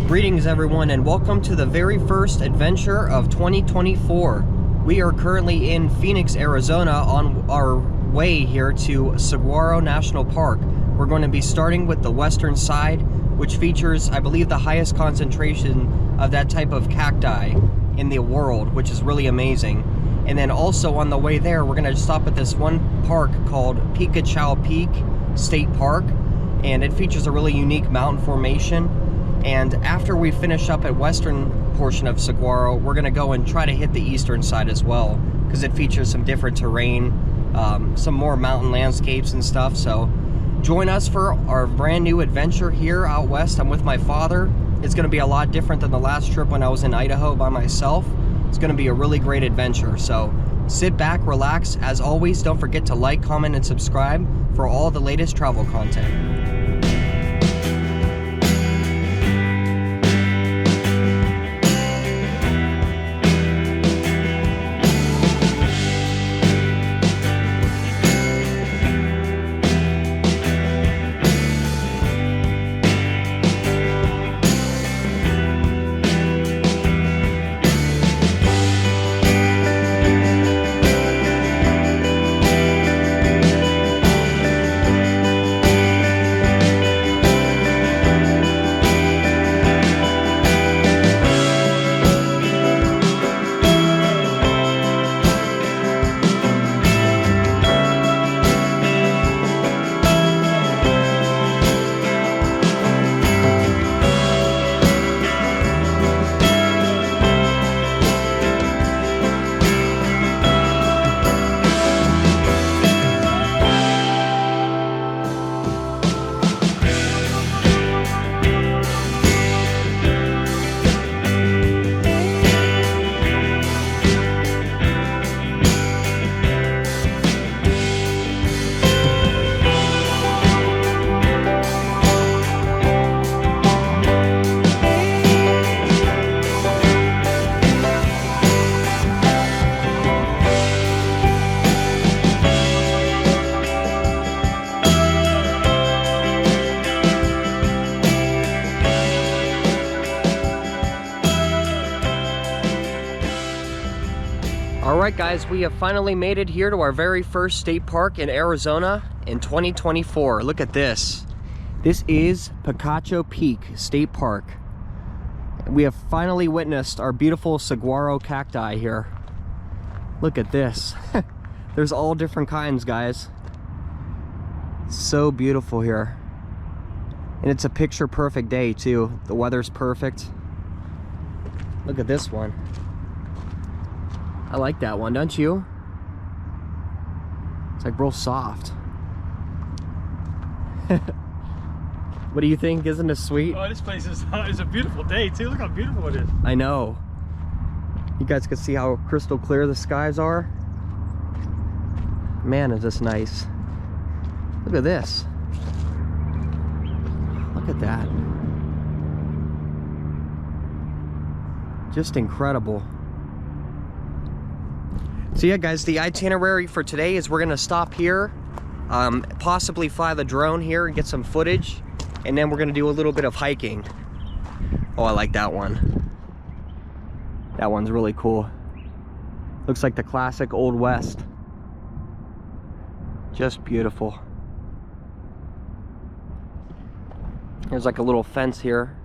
Greetings everyone, and welcome to the very first adventure of 2024. We are currently in Phoenix, Arizona on our way here to Saguaro National Park. We're going to be starting with the western side, which features, I believe, the highest concentration of that type of cacti in the world, which is really amazing. And then also on the way there, we're going to stop at this one park called Picacho Peak State Park, and it features a really unique mountain formation. And after we finish up at western portion of Saguaro, we're going to go and try to hit the eastern side as well, because it features some different terrain, some more mountain landscapes and stuff. So join us for our brand new adventure here out west. I'm with my father. It's going to be a lot different than the last trip when I was in Idaho by myself. It's going to be a really great adventure. So sit back, relax. As always, don't forget to like, comment, and subscribe for all the latest travel content. Alright guys, we have finally made it here to our very first state park in Arizona in 2024. Look at this. This is Picacho Peak State Park. We have finally witnessed our beautiful saguaro cacti here. Look at this. There's all different kinds, guys. So beautiful here. And it's a picture perfect day too. The weather's perfect. Look at this one. I like that one, don't you? It's like real soft. What do you think? Isn't this sweet? Oh, this place is a beautiful day too. Look how beautiful it is. I know. You guys can see how crystal clear the skies are. Man, is this nice. Look at this. Look at that. Just incredible. So yeah guys, the itinerary for today is we're gonna stop here, possibly fly the drone here and get some footage, and then we're gonna do a little bit of hiking. Oh, I like that one. That one's really cool. Looks like the classic Old West. Just beautiful. There's like a little fence here.